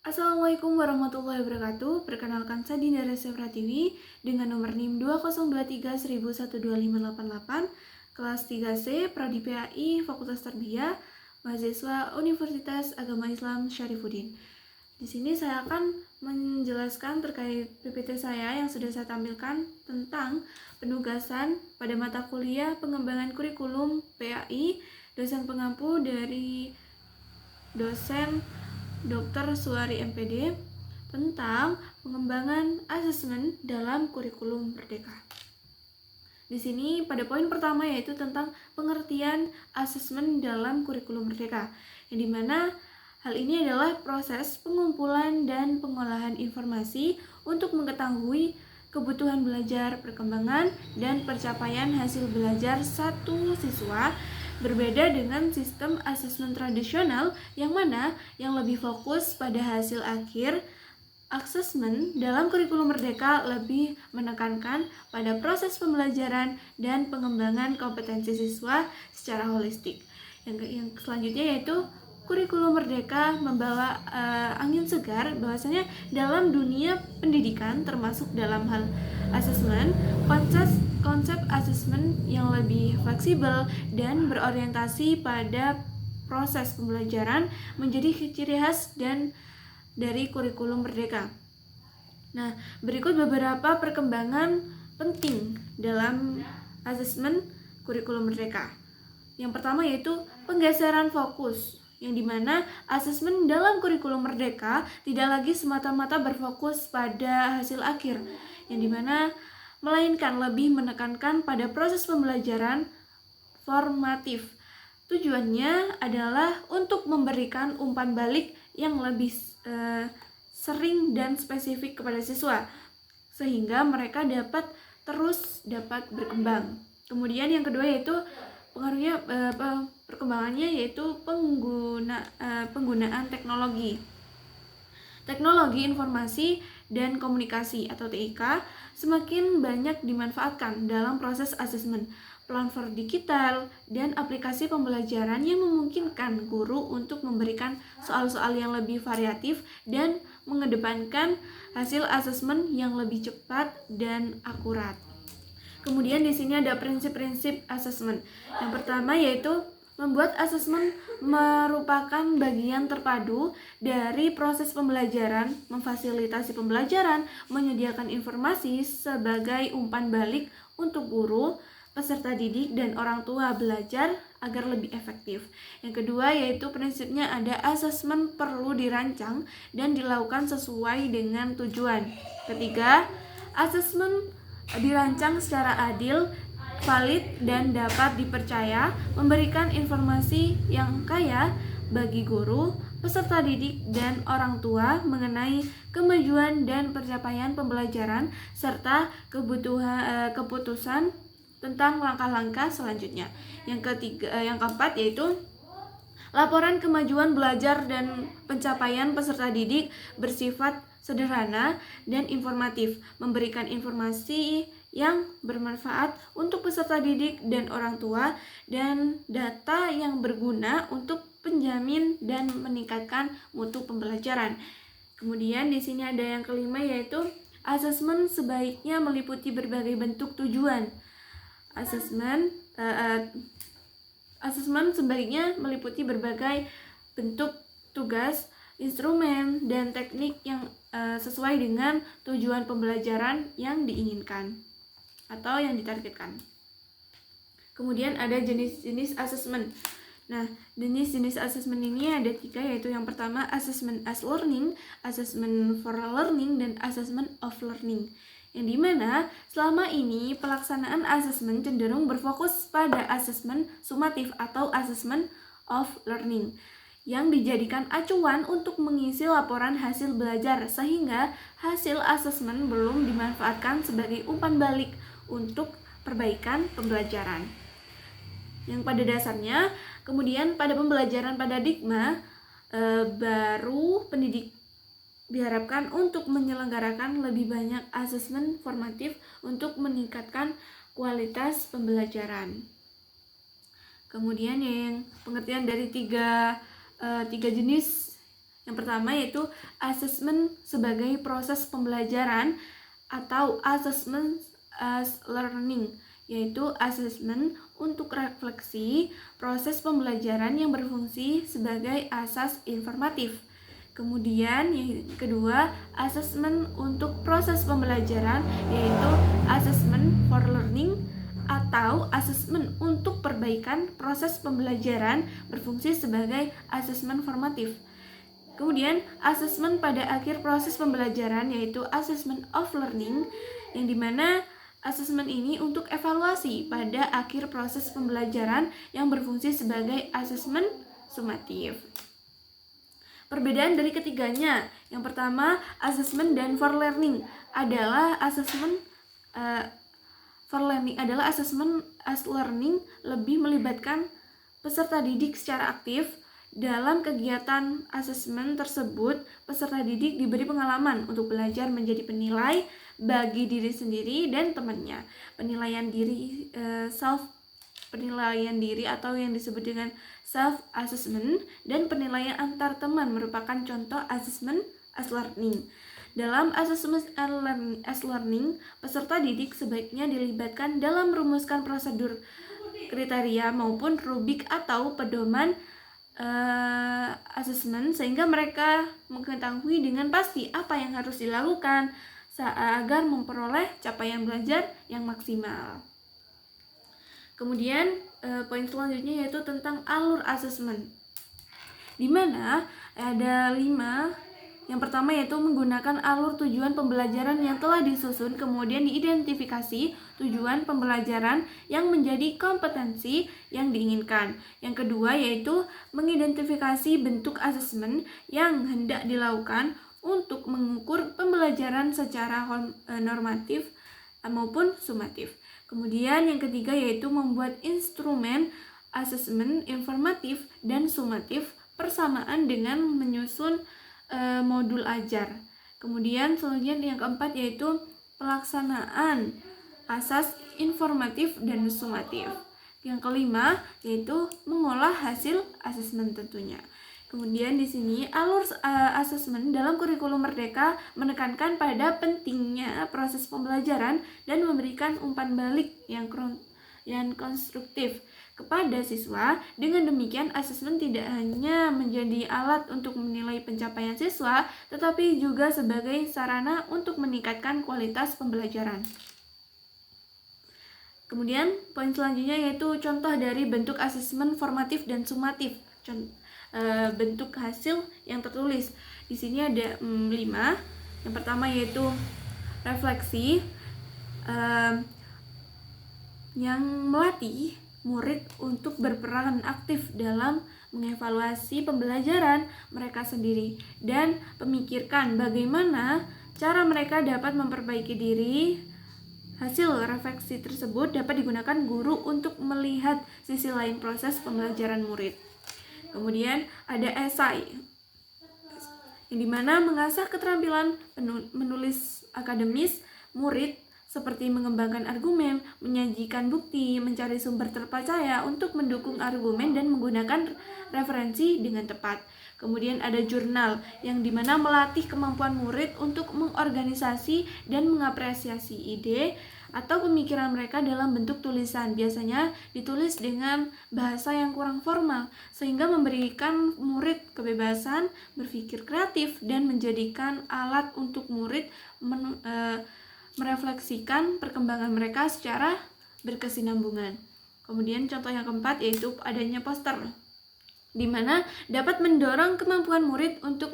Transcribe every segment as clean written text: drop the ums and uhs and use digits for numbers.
Assalamualaikum warahmatullahi wabarakatuh. Perkenalkan saya Dinda Pratiwi dengan nomor NIM 2023 1125888, kelas 3C, Prodi PAI, Fakultas Tarbiyah, mahasiswa Universitas Agama Islam Syarifuddin. Di sini saya akan menjelaskan terkait PPT saya yang sudah saya tampilkan tentang penugasan pada mata kuliah pengembangan kurikulum PAI, dosen pengampu dari dosen Dr. Suari MPD tentang pengembangan asesmen dalam kurikulum Merdeka. Di sini pada poin pertama yaitu tentang pengertian asesmen dalam kurikulum Merdeka, yang dimana hal ini adalah proses pengumpulan dan pengolahan informasi untuk mengetahui kebutuhan belajar, perkembangan, dan pencapaian hasil belajar satu siswa. Berbeda dengan sistem asesmen tradisional yang mana yang lebih fokus pada hasil akhir, asesmen dalam kurikulum Merdeka lebih menekankan pada proses pembelajaran dan pengembangan kompetensi siswa secara holistik. Yang selanjutnya yaitu kurikulum Merdeka membawa angin segar bahwasanya dalam dunia pendidikan termasuk dalam hal asesmen, konsep asesmen yang lebih fleksibel dan berorientasi pada proses pembelajaran menjadi ciri khas dan dari kurikulum Merdeka. Nah, berikut beberapa perkembangan penting dalam asesmen kurikulum Merdeka. Yang pertama yaitu penggeseran fokus, yang dimana asesmen dalam kurikulum Merdeka tidak lagi semata-mata berfokus pada hasil akhir, yang dimana melainkan lebih menekankan pada proses pembelajaran formatif. Tujuannya adalah untuk memberikan umpan balik yang lebih sering dan spesifik kepada siswa, sehingga mereka dapat berkembang. Kemudian yang kedua yaitu pengaruhnya perkembangannya yaitu penggunaan teknologi. Teknologi informasi dan komunikasi atau TIK semakin banyak dimanfaatkan dalam proses asesmen. Platform digital dan aplikasi pembelajaran yang memungkinkan guru untuk memberikan soal-soal yang lebih variatif dan mengedepankan hasil asesmen yang lebih cepat dan akurat. Kemudian di sini ada prinsip-prinsip asesmen. Yang pertama yaitu membuat asesmen merupakan bagian terpadu dari proses pembelajaran, memfasilitasi pembelajaran, menyediakan informasi sebagai umpan balik untuk guru, peserta didik, dan orang tua belajar agar lebih efektif. Yang kedua yaitu prinsipnya ada asesmen perlu dirancang dan dilakukan sesuai dengan tujuan. Ketiga, asesmen dirancang secara adil, valid, dan dapat dipercaya, memberikan informasi yang kaya bagi guru, peserta didik, dan orang tua mengenai kemajuan dan pencapaian pembelajaran serta keputusan tentang langkah-langkah selanjutnya. Yang keempat yaitu laporan kemajuan belajar dan pencapaian peserta didik bersifat sederhana dan informatif, memberikan informasi yang bermanfaat untuk peserta didik dan orang tua, dan data yang berguna untuk penjamin dan meningkatkan mutu pembelajaran. Kemudian di sini ada yang kelima yaitu asesmen sebaiknya meliputi berbagai bentuk tujuan. Asesmen sebaiknya meliputi berbagai bentuk tugas, instrumen, dan teknik yang sesuai dengan tujuan pembelajaran yang diinginkan atau yang ditargetkan. Kemudian ada jenis-jenis asesmen. Nah, jenis-jenis asesmen ini ada 3, yaitu yang pertama assessment as learning, assessment for learning, dan assessment of learning. Yang dimana selama ini pelaksanaan asesmen cenderung berfokus pada asesmen sumatif atau assessment of learning yang dijadikan acuan untuk mengisi laporan hasil belajar, sehingga hasil asesmen belum dimanfaatkan sebagai umpan balik untuk perbaikan pembelajaran. Yang pada dasarnya, kemudian pada pembelajaran pada Dikma, baru pendidik diharapkan untuk menyelenggarakan lebih banyak asesmen formatif untuk meningkatkan kualitas pembelajaran. Kemudian yang pengertian dari tiga jenis Yang pertama yaitu assessment sebagai proses pembelajaran atau assessment as learning, yaitu assessment untuk refleksi proses pembelajaran yang berfungsi sebagai asas informatif. Kemudian yang kedua, assessment untuk proses pembelajaran, yaitu assessment for learning atau assessment untuk perbaikan proses pembelajaran berfungsi sebagai assessment formatif. Kemudian assessment pada akhir proses pembelajaran, yaitu assessment of learning, yang dimana assessment ini untuk evaluasi pada akhir proses pembelajaran yang berfungsi sebagai assessment sumatif. Perbedaan dari ketiganya, yang pertama assessment dan for learning adalah assessment as learning lebih melibatkan peserta didik secara aktif. Dalam kegiatan asesmen tersebut, peserta didik diberi pengalaman untuk belajar menjadi penilai bagi diri sendiri dan temannya. Penilaian diri atau yang disebut dengan self assessment dan penilaian antar teman merupakan contoh assessment as learning. Dalam assessment as learning, peserta didik sebaiknya dilibatkan dalam merumuskan prosedur, kriteria maupun rubrik atau pedoman assessment, sehingga mereka mengetahui dengan pasti apa yang harus dilakukan agar memperoleh capaian belajar yang maksimal. Kemudian poin selanjutnya yaitu tentang alur assessment, di mana ada 5. Yang pertama yaitu menggunakan alur tujuan pembelajaran yang telah disusun, kemudian diidentifikasi tujuan pembelajaran yang menjadi kompetensi yang diinginkan. Yang kedua yaitu mengidentifikasi bentuk asesmen yang hendak dilakukan untuk mengukur pembelajaran secara normatif maupun sumatif. Kemudian yang ketiga yaitu membuat instrumen asesmen informatif dan sumatif bersamaan dengan menyusun modul ajar. Kemudian selanjutnya yang keempat yaitu pelaksanaan asas informatif dan sumatif. Yang kelima yaitu mengolah hasil asesmen tentunya. Kemudian di sini alur asesmen dalam kurikulum Merdeka menekankan pada pentingnya proses pembelajaran dan memberikan umpan balik yang konstruktif kepada siswa. Dengan demikian, asesmen tidak hanya menjadi alat untuk menilai pencapaian siswa, tetapi juga sebagai sarana untuk meningkatkan kualitas pembelajaran. Kemudian, poin selanjutnya yaitu contoh dari bentuk asesmen formatif dan sumatif. Bentuk hasil yang tertulis. Di sini ada 5. Yang pertama yaitu refleksi, yang melatih murid untuk berperan aktif dalam mengevaluasi pembelajaran mereka sendiri dan memikirkan bagaimana cara mereka dapat memperbaiki diri. Hasil refleksi tersebut dapat digunakan guru untuk melihat sisi lain proses pembelajaran murid. Kemudian ada esai, yang dimana mengasah keterampilan menulis akademis murid seperti mengembangkan argumen, menyajikan bukti, mencari sumber terpercaya untuk mendukung argumen dan menggunakan referensi dengan tepat. Kemudian ada jurnal, yang dimana melatih kemampuan murid untuk mengorganisasi dan mengapresiasi ide atau pemikiran mereka dalam bentuk tulisan. Biasanya ditulis dengan bahasa yang kurang formal, sehingga memberikan murid kebebasan berpikir kreatif dan menjadikan alat untuk murid merefleksikan perkembangan mereka secara berkesinambungan. Kemudian contoh yang keempat yaitu adanya poster, di mana dapat mendorong kemampuan murid untuk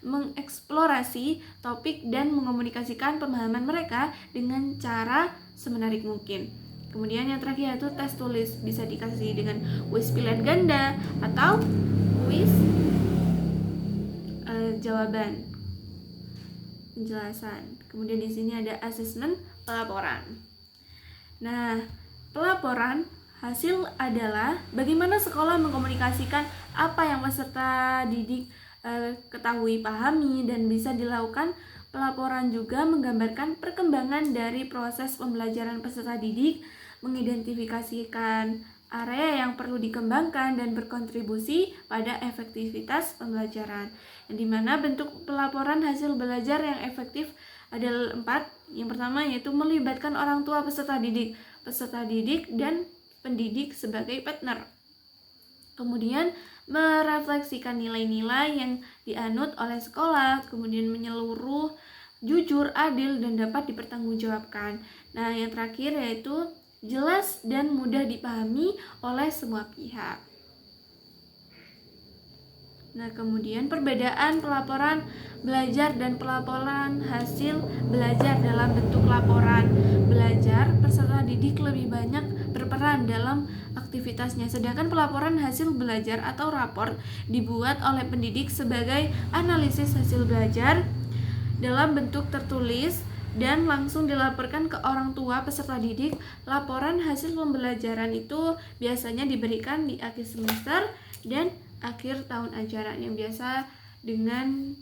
mengeksplorasi topik dan mengomunikasikan pemahaman mereka dengan cara semenarik mungkin. Kemudian yang terakhir yaitu tes tulis, bisa dikasih dengan kuis pilihan ganda atau kuis jawaban penjelasan. Kemudian di sini ada asesmen pelaporan. Nah, pelaporan hasil adalah bagaimana sekolah mengkomunikasikan apa yang peserta didik ketahui, pahami, dan bisa dilakukan. Pelaporan juga menggambarkan perkembangan dari proses pembelajaran peserta didik, mengidentifikasikan area yang perlu dikembangkan dan berkontribusi pada efektivitas pembelajaran. Yang dimana bentuk pelaporan hasil belajar yang efektif ada 4. Yang pertama yaitu melibatkan orang tua peserta didik dan pendidik sebagai partner. Kemudian merefleksikan nilai-nilai yang dianut oleh sekolah, kemudian menyeluruh, jujur, adil, dan dapat dipertanggungjawabkan. Nah, yang terakhir yaitu jelas dan mudah dipahami oleh semua pihak. Nah, kemudian perbedaan pelaporan belajar dan pelaporan hasil belajar dalam bentuk laporan belajar, peserta didik lebih banyak berperan dalam aktivitasnya, sedangkan pelaporan hasil belajar atau raport dibuat oleh pendidik sebagai analisis hasil belajar dalam bentuk tertulis dan langsung dilaporkan ke orang tua peserta didik. Laporan hasil pembelajaran itu biasanya diberikan di akhir semester dan akhir tahun ajaran yang biasa dengan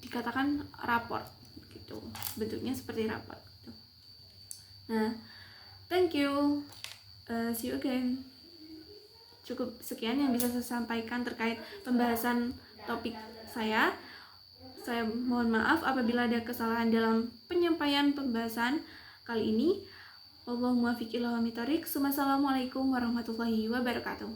dikatakan raport gitu. Bentuknya seperti raport gitu. Nah, thank you. See you again. Cukup sekian yang bisa saya sampaikan terkait pembahasan topik saya. Saya mohon maaf apabila ada kesalahan dalam penyampaian pembahasan kali ini. Wallahul muwaffiq ila aqwamit thoriq. Wassalamualaikum warahmatullahi wabarakatuh.